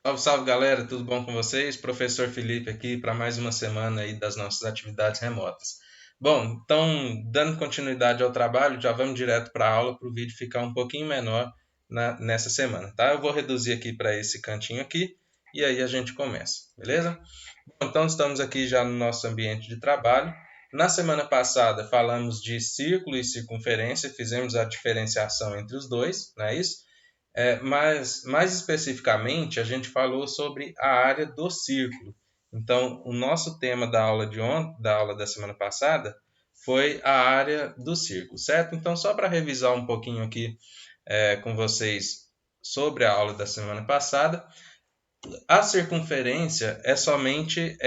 Salve, salve galera, tudo bom com vocês? Professor Felipe aqui para mais uma semana aí das nossas atividades remotas. Bom, então, dando continuidade ao trabalho, já vamos direto para a aula para o vídeo ficar um pouquinho menor nessa semana, tá? Eu vou reduzir aqui para esse cantinho aqui e aí a gente começa, beleza? Bom, então, estamos aqui já no nosso ambiente de trabalho. Na semana passada falamos de círculo e circunferência, fizemos a diferenciação entre os dois, não é isso? Mas, mais especificamente, a gente falou sobre a área do círculo. Então, o nosso tema da aula da aula da semana passada foi a área do círculo, certo? Então, só para revisar um pouquinho aqui com vocês sobre a aula da semana passada, a circunferência é somente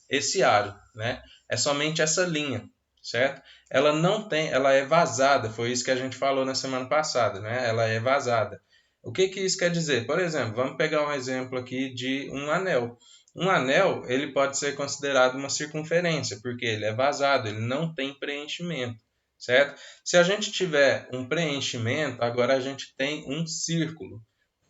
esse aro, né? É somente essa linha, certo? Ela não tem, ela é vazada, foi isso que a gente falou na semana passada, né? Ela é vazada. O que que isso quer dizer? Por exemplo, vamos pegar um exemplo aqui de um anel. Um anel, ele pode ser considerado uma circunferência, porque ele é vazado, ele não tem preenchimento, certo? Se a gente tiver um preenchimento, agora a gente tem um círculo.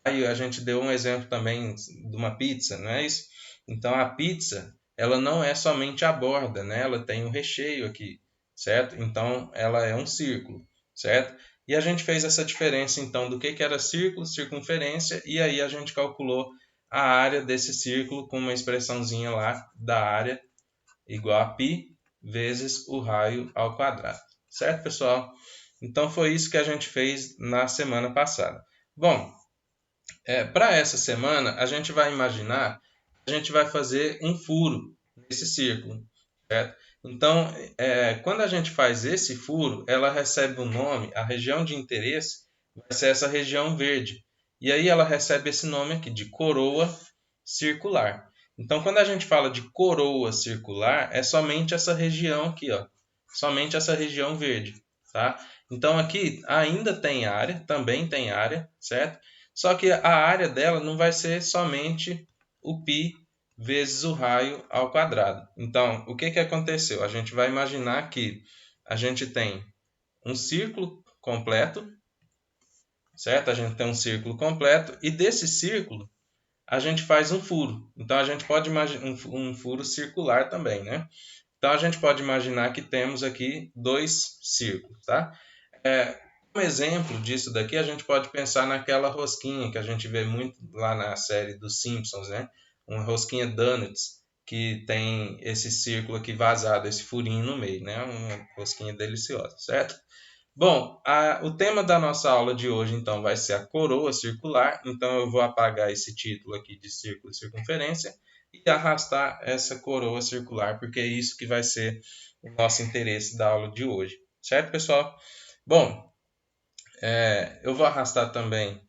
Aí a gente deu um exemplo também de uma pizza, não é isso? Então a pizza, ela não é somente a borda, né? Ela tem um recheio aqui, certo? Então ela é um círculo, certo? E a gente fez essa diferença então do que era círculo, circunferência, e aí a gente calculou a área desse círculo com uma expressãozinha lá da área igual a π vezes o raio ao quadrado, certo, pessoal? Então foi isso que a gente fez na semana passada. Bom, para essa semana, a gente vai imaginar, a gente vai fazer um furo nesse círculo, certo? Então, quando a gente faz esse furo, ela recebe o nome, a região de interesse vai ser essa região verde. E aí ela recebe esse nome aqui de coroa circular. Então, quando a gente fala de coroa circular, é somente essa região aqui, ó, somente essa região verde, tá? Então aqui ainda tem área, também tem área, certo? Só que a área dela não vai ser somente o π vezes o raio ao quadrado. Então, o que aconteceu? A gente vai imaginar que a gente tem um círculo completo, certo? A gente tem um círculo completo e desse círculo a gente faz um furo. Então, a gente pode imaginar um furo circular também, né? Então, a gente pode imaginar que temos aqui dois círculos, tá? Como exemplo disso daqui, a gente pode pensar naquela rosquinha que a gente vê muito lá na série dos Simpsons, né? Uma rosquinha Donuts, que tem esse círculo aqui vazado, esse furinho no meio, né? Uma rosquinha deliciosa, certo? Bom, o tema da nossa aula de hoje, então, vai ser a coroa circular. Então, eu vou apagar esse título aqui de círculo e circunferência e arrastar essa coroa circular, porque é isso que vai ser o nosso interesse da aula de hoje, certo, pessoal? Bom, eu vou arrastar também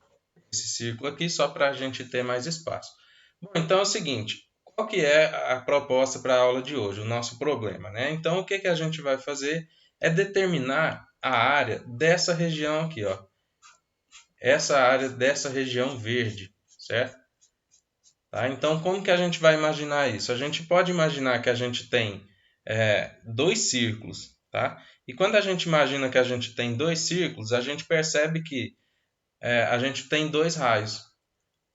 esse círculo aqui só para a gente ter mais espaço. Bom, então é o seguinte, qual que é a proposta para a aula de hoje, o nosso problema, né? Então o que que a gente vai fazer é determinar a área dessa região aqui, ó. Essa área dessa região verde, certo? Tá? Então como que a gente vai imaginar isso? A gente pode imaginar que a gente tem dois círculos, tá? E quando a gente imagina que a gente tem dois círculos, a gente percebe que a gente tem dois raios.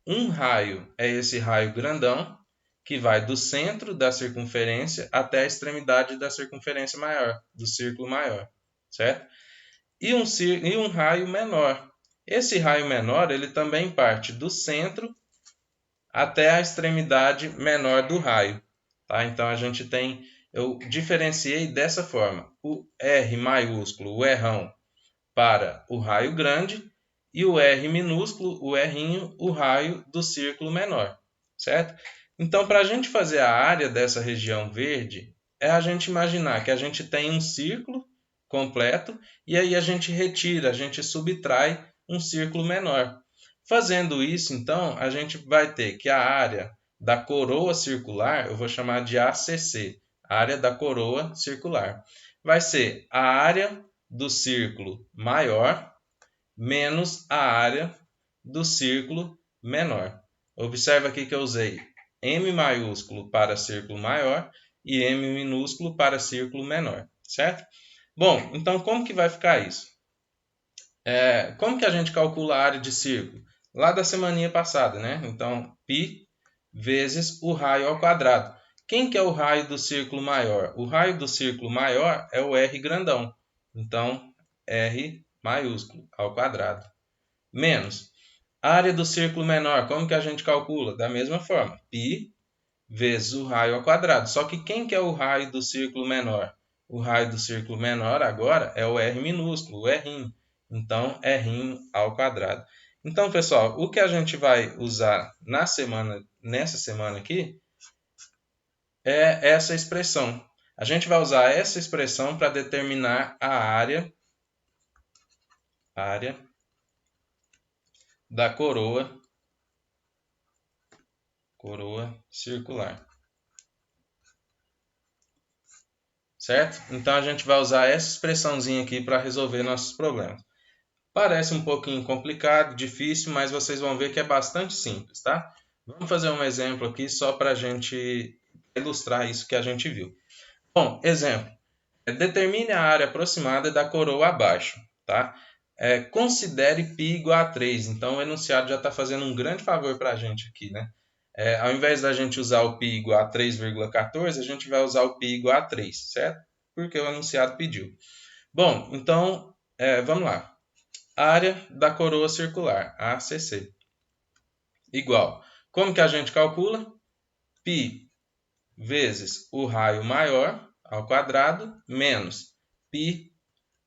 Um raio é esse raio grandão, que vai do centro da circunferência até a extremidade da circunferência maior, do círculo maior, certo? E um raio menor. Esse raio menor ele também parte do centro até a extremidade menor do raio. Tá? Então a gente tem, eu diferenciei dessa forma, o R maiúsculo, o Rão, para o raio grande e o R minúsculo, o R'inho, o raio do círculo menor, certo? Então, para a gente fazer a área dessa região verde, é a gente imaginar que a gente tem um círculo completo e aí a gente retira, a gente subtrai um círculo menor. Fazendo isso, então, a gente vai ter que a área da coroa circular, eu vou chamar de ACC, área da coroa circular, vai ser a área do círculo maior menos a área do círculo menor. Observa aqui que eu usei M maiúsculo para círculo maior e M minúsculo para círculo menor, certo? Bom, então como que vai ficar isso? Como que a gente calcula a área de círculo? lá da semaninha passada, né? Então, π vezes o raio ao quadrado. Quem que é o raio do círculo maior? O raio do círculo maior é o R grandão. Então, R maiúsculo ao quadrado. Menos a área do círculo menor. Como que a gente calcula? Da mesma forma. π vezes o raio ao quadrado. Só que quem que é o raio do círculo menor? O raio do círculo menor agora é o R minúsculo, o R'. Então, R' ao quadrado. Então, pessoal, o que a gente vai usar nessa semana aqui, é essa expressão. A gente vai usar essa expressão para determinar a área da coroa circular. Certo? Então a gente vai usar essa expressãozinha aqui para resolver nossos problemas. Parece um pouquinho complicado, difícil, mas vocês vão ver que é bastante simples, tá? Vamos fazer um exemplo aqui só para a gente ilustrar isso que a gente viu. Bom, exemplo. Determine a área aproximada da coroa abaixo, tá? Considere π igual a 3. Então, o enunciado já está fazendo um grande favor para a gente aqui, né? Ao invés da gente usar o π igual a 3,14, a gente vai usar o π igual a 3, certo? Porque o enunciado pediu. Bom, então, vamos lá. Área da coroa circular, ACC, igual. Como que a gente calcula? π vezes o raio maior ao quadrado menos π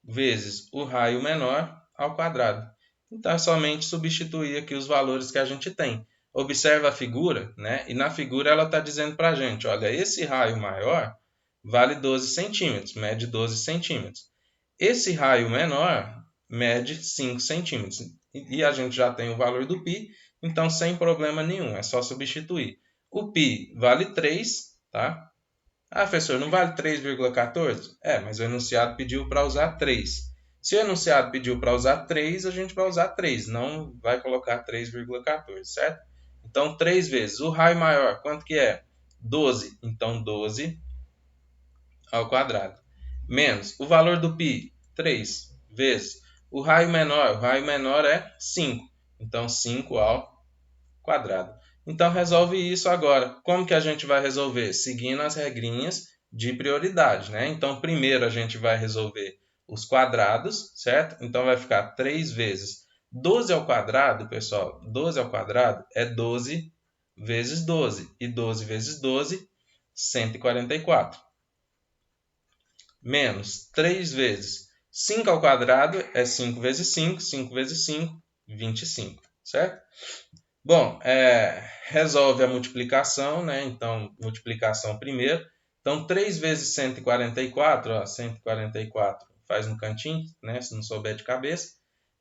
vezes o raio menor ao quadrado. Então, é somente substituir aqui os valores que a gente tem. Observa a figura, né? E na figura ela está dizendo para a gente, olha, esse raio maior vale 12 centímetros, mede 12 centímetros. Esse raio menor mede 5 centímetros. E a gente já tem o valor do π, então sem problema nenhum, é só substituir. O π vale 3, tá? Ah, professor, não vale 3,14? Mas o enunciado pediu para usar 3. Se o enunciado pediu para usar 3, a gente vai usar 3, não vai colocar 3,14, certo? Então, 3 vezes. O raio maior, quanto que é? 12. Então, 12 ao quadrado. Menos o valor do π, 3 vezes. O raio menor é 5. Então, 5 ao quadrado. Então, resolve isso agora. Como que a gente vai resolver? Seguindo as regrinhas de prioridade, né? Então, primeiro a gente vai resolver os quadrados, certo? Então, vai ficar 3 vezes 12 ao quadrado, pessoal. 12 ao quadrado é 12 vezes 12. E 12 vezes 12, 144. Menos 3 vezes 5 ao quadrado é 5 vezes 5. 5 vezes 5, 25, certo? Bom, resolve a multiplicação, né? Então, multiplicação primeiro. Então, 3 vezes 144, ó, 144 faz no cantinho, né? Se não souber de cabeça.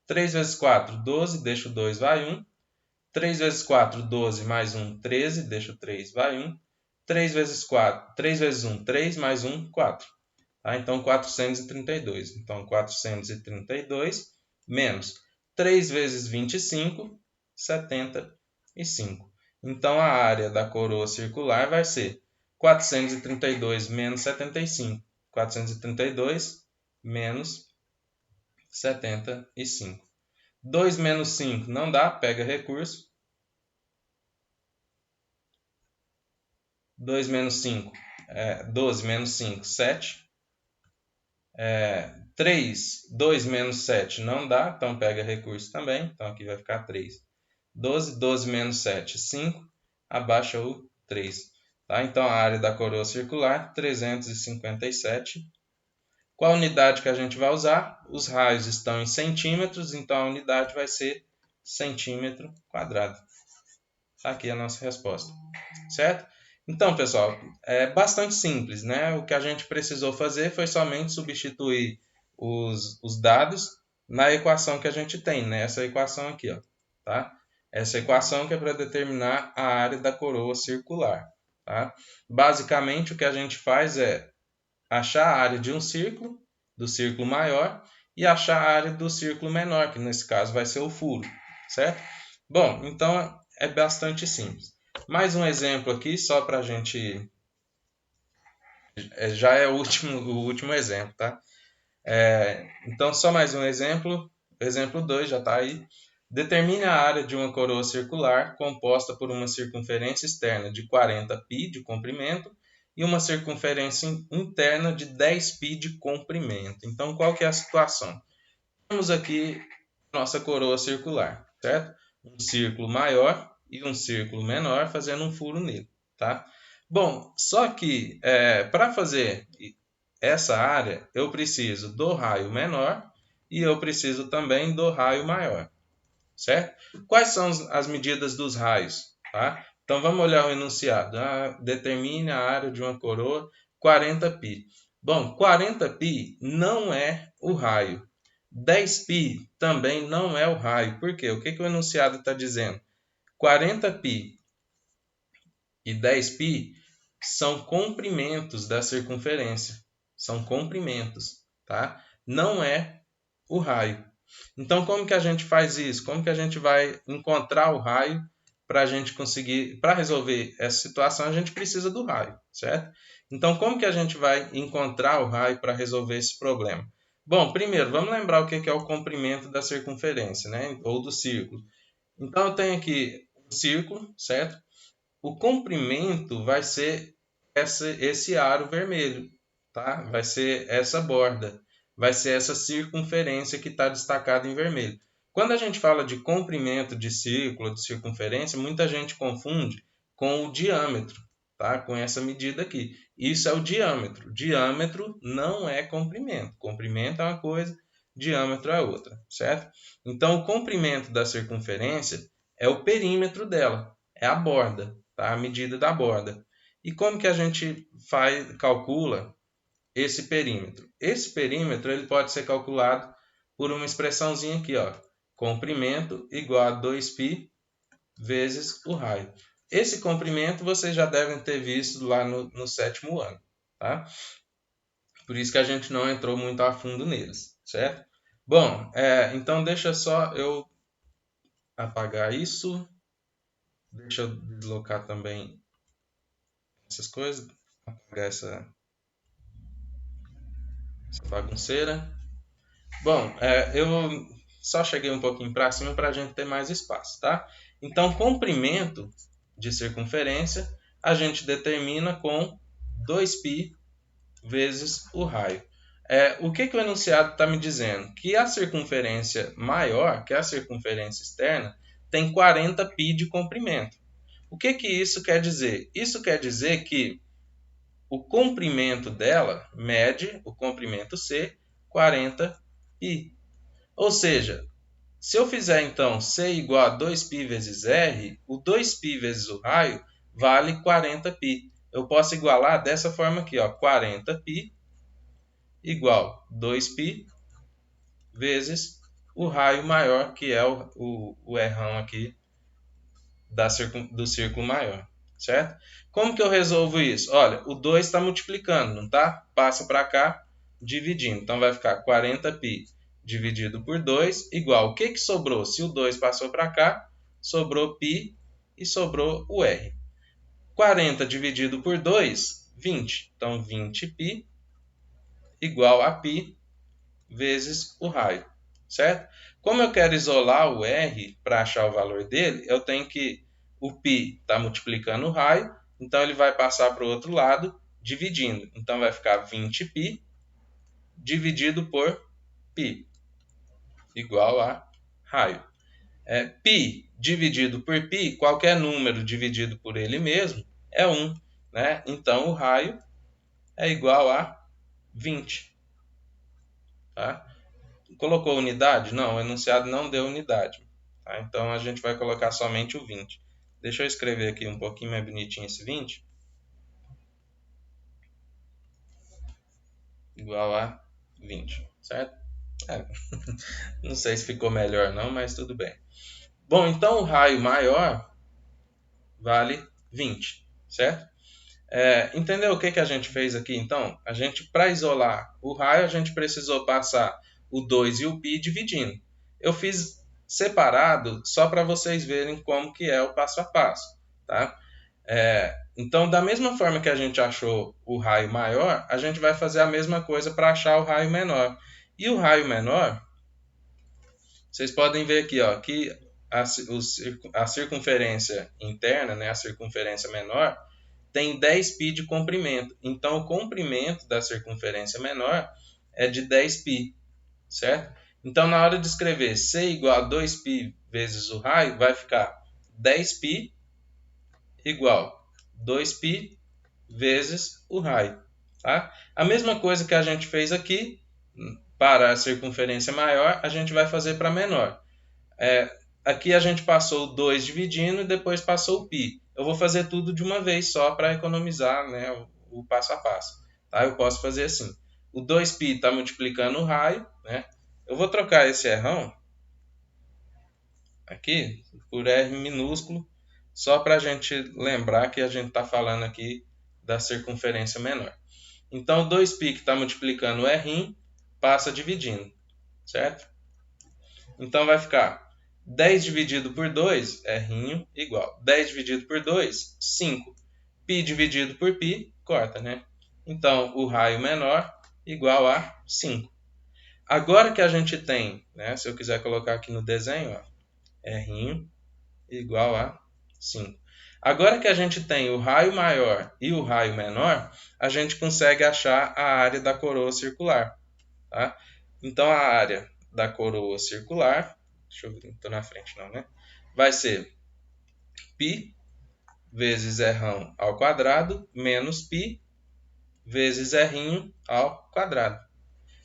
3 vezes 4, 12, deixa o 2, vai 1. 3 vezes 4, 12, mais 1, 13, deixa o 3, vai 1. 3 vezes 4, 3 vezes 1, 3, mais 1, 4. Tá? Então, 432. Então, 432 menos 3 vezes 25, 75. Então, a área da coroa circular vai ser 432 menos 75. 432 menos 75. 2 menos 5 não dá, pega recurso. 2 menos 5, 12 menos 5, 7. 3, 2 menos 7 não dá, então pega recurso também. Então aqui vai ficar 3. 12, 12 menos 7, 5. Abaixa o 3. Tá? Então a área da coroa circular, 357. Qual a unidade que a gente vai usar? Os raios estão em centímetros, então a unidade vai ser centímetro quadrado. Tá aqui a nossa resposta. Certo? Então, pessoal, é bastante simples, né? O que a gente precisou fazer foi somente substituir os dados na equação que a gente tem, né? Essa equação aqui, ó, tá? Essa equação que é para determinar a área da coroa circular, tá? Basicamente, o que a gente faz é achar a área de um círculo, do círculo maior, e achar a área do círculo menor, que nesse caso vai ser o furo, certo? Bom, então é bastante simples. Mais um exemplo aqui, só para a gente... já é o último exemplo, tá? Então, só mais um exemplo. Exemplo 2 já está aí. Determine a área de uma coroa circular composta por uma circunferência externa de 40π de comprimento e uma circunferência interna de 10π de comprimento. Então, qual que é a situação? Temos aqui nossa coroa circular, certo? Um círculo maior e um círculo menor fazendo um furo nele, tá? Bom, só que para fazer essa área, eu preciso do raio menor e eu preciso também do raio maior, certo? Quais são as medidas dos raios, tá? Então vamos olhar o enunciado. Determine a área de uma coroa 40π. Bom, 40π não é o raio. 10π também não é o raio. Por quê? O que o enunciado está dizendo? 40π e 10π são comprimentos da circunferência. São comprimentos, tá? Não é o raio. Então, como que a gente faz isso? Como que a gente vai encontrar o raio para a gente conseguir, para resolver essa situação, a gente precisa do raio, certo? Então, como que a gente vai encontrar o raio para resolver esse problema? Bom, primeiro, vamos lembrar o que é o comprimento da circunferência, né? Ou do círculo. Então, eu tenho aqui o círculo, certo? O comprimento vai ser esse aro vermelho, tá? Vai ser essa borda, vai ser essa circunferência que está destacada em vermelho. Quando a gente fala de comprimento de círculo, de circunferência, muita gente confunde com o diâmetro, tá? Com essa medida aqui. Isso é o diâmetro. Diâmetro não é comprimento. Comprimento é uma coisa, diâmetro é outra, certo? Então, o comprimento da circunferência é o perímetro dela, é a borda, tá? A medida da borda. E como que a gente calcula esse perímetro? Esse perímetro ele pode ser calculado por uma expressãozinha aqui, ó, comprimento igual a 2π vezes o raio. Esse comprimento vocês já devem ter visto lá no sétimo ano, tá? Por isso que a gente não entrou muito a fundo neles, certo? Bom, então deixa só eu apagar isso. Deixa eu deslocar também essas coisas, apagar essa bagunceira. Bom, eu só cheguei um pouquinho para cima para a gente ter mais espaço, tá? Então, comprimento de circunferência a gente determina com 2π vezes o raio. O que o enunciado está me dizendo? Que a circunferência maior, que a circunferência externa, tem 40π de comprimento. O que isso quer dizer? Isso quer dizer que o comprimento dela mede o comprimento C 40π. Ou seja, se eu fizer então C igual a 2π vezes R, o 2π vezes o raio vale 40π. Eu posso igualar dessa forma aqui, ó, 40π igual 2π vezes o raio maior, que é o Rão aqui do círculo maior, certo? Como que eu resolvo isso? Olha, o 2 está multiplicando, não está? Passa para cá, dividindo. Então, vai ficar 40π dividido por 2 igual. O que sobrou? Se o 2 passou para cá, sobrou π e sobrou o R. 40 dividido por 2, 20. Então, 20π igual a π vezes o raio, certo? Como eu quero isolar o R para achar o valor dele, eu tenho que o π está multiplicando o raio, então ele vai passar para o outro lado, dividindo. Então vai ficar 20π dividido por π, igual a raio. Π dividido por π, qualquer número dividido por ele mesmo, é 1. Né? Então o raio é igual a 20. Tá? Colocou unidade? Não, o enunciado não deu unidade. Tá? Então a gente vai colocar somente o 20. Deixa eu escrever aqui um pouquinho mais bonitinho esse 20. Igual a 20, certo? Não sei se ficou melhor não, mas tudo bem. Bom, então o raio maior vale 20, certo? Entendeu o que a gente fez aqui então? A gente, para isolar o raio, a gente precisou passar o 2 e o π dividindo. Eu fiz separado só para vocês verem como que é o passo a passo, tá? Então, da mesma forma que a gente achou o raio maior, a gente vai fazer a mesma coisa para achar o raio menor. E o raio menor, vocês podem ver aqui, ó, que a circunferência interna, né, a circunferência menor, tem 10π de comprimento. Então, o comprimento da circunferência menor é de 10π, certo? Então, na hora de escrever C igual a 2π vezes o raio, vai ficar 10π igual 2π vezes o raio. Tá? A mesma coisa que a gente fez aqui, para a circunferência maior, a gente vai fazer para menor. Aqui a gente passou o 2 dividindo e depois passou o π. Eu vou fazer tudo de uma vez só para economizar, né, o passo a passo. Tá? Eu posso fazer assim. O 2π está multiplicando o raio. Né? Eu vou trocar esse Rão aqui por R minúsculo, só para a gente lembrar que a gente está falando aqui da circunferência menor. Então, 2π que está multiplicando o R passa dividindo, certo? Então, vai ficar 10 dividido por 2, R igual. 10 dividido por 2, 5. Π dividido por π, corta, né? Então, o raio menor igual a 5. Agora que a gente tem, né, se eu quiser colocar aqui no desenho, ó, R igual a 5. Agora que a gente tem o raio maior e o raio menor, a gente consegue achar a área da coroa circular. Tá? Então, a área da coroa circular, deixa eu ver, não estou na frente não, né? Vai ser π vezes R ao quadrado menos π vezes R ao quadrado.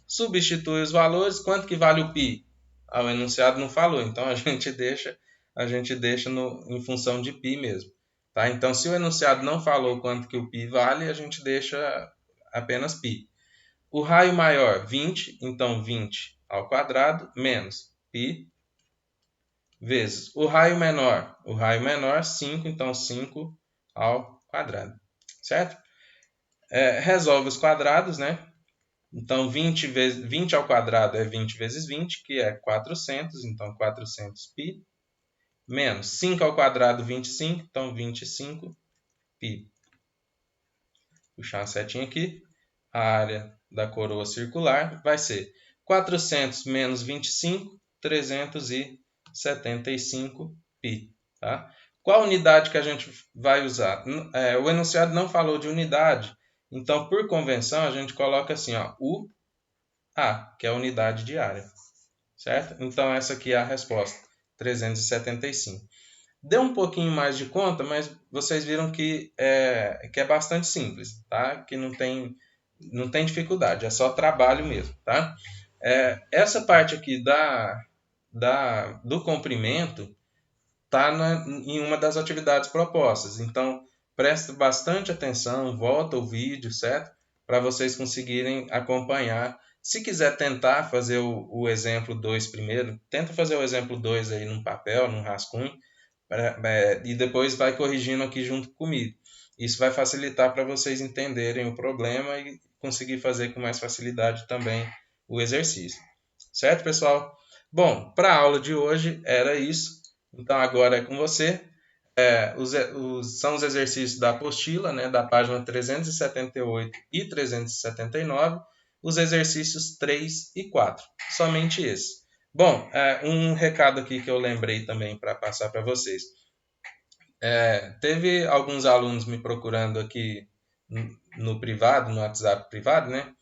Substitui os valores, quanto que vale o π? O enunciado não falou, então a gente deixa em função de π mesmo. Tá? Então, se o enunciado não falou quanto que o π vale, a gente deixa apenas π. O raio maior, 20, então 20 ao quadrado, menos π, vezes o raio menor, 5, então 5 ao quadrado. Certo? Resolve os quadrados, né? Então, 20 ao quadrado é 20 vezes 20, que é 400, então 400π, menos 5 ao quadrado, 25, então 25π. Puxar uma setinha aqui, a área da coroa circular vai ser 400 menos 25, 375π. Tá? Qual unidade que a gente vai usar? O enunciado não falou de unidade, então, por convenção, a gente coloca assim, ó, UA, que é a unidade de área. Certo? Então, essa aqui é a resposta, 375. Deu um pouquinho mais de conta, mas vocês viram que é bastante simples, tá? Que não tem dificuldade, é só trabalho mesmo, tá? Essa parte aqui do comprimento está em uma das atividades propostas. Então, preste bastante atenção, volta o vídeo, certo? Para vocês conseguirem acompanhar. Se quiser tentar fazer o exemplo 2 primeiro, tenta fazer o exemplo 2 aí num papel, num rascunho, e depois vai corrigindo aqui junto comigo. Isso vai facilitar para vocês entenderem o problema e conseguir fazer com mais facilidade também o exercício. Certo, pessoal? Bom, para a aula de hoje era isso. Então agora é com você. São os exercícios da apostila, né, da página 378 e 379, os exercícios 3 e 4. Somente esse. Bom, um recado aqui que eu lembrei também para passar para vocês. Teve alguns alunos me procurando aqui no privado, no WhatsApp privado, né?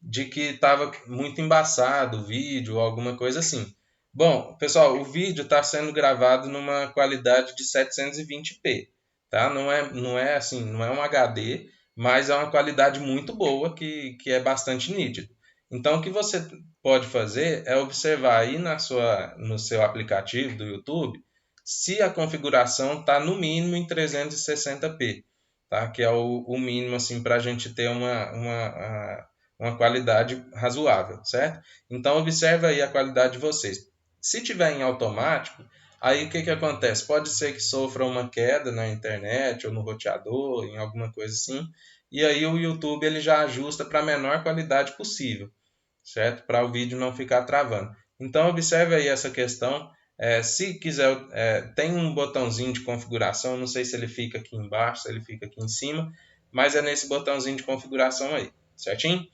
De que estava muito embaçado o vídeo ou alguma coisa assim. Bom, pessoal, o vídeo está sendo gravado numa qualidade de 720p, tá? Não é assim, não é um HD, mas é uma qualidade muito boa que é bastante nítido. Então, o que você pode fazer é observar aí no seu aplicativo do YouTube se a configuração está no mínimo em 360p, tá? Que é o mínimo assim, para a gente ter uma qualidade razoável, certo? Então, observe aí a qualidade de vocês. Se tiver em automático, aí o que acontece? Pode ser que sofra uma queda na internet ou no roteador, em alguma coisa assim, e aí o YouTube ele já ajusta para a menor qualidade possível, certo? Para o vídeo não ficar travando. Então, observe aí essa questão. Se quiser, tem um botãozinho de configuração, não sei se ele fica aqui embaixo, se ele fica aqui em cima, mas é nesse botãozinho de configuração aí, certinho?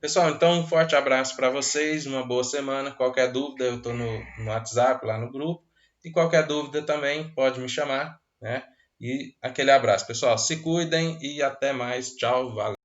Pessoal, então um forte abraço para vocês, uma boa semana. Qualquer dúvida, eu estou no WhatsApp, lá no grupo. E qualquer dúvida também pode me chamar, né? E aquele abraço, pessoal. Se cuidem e até mais. Tchau, valeu.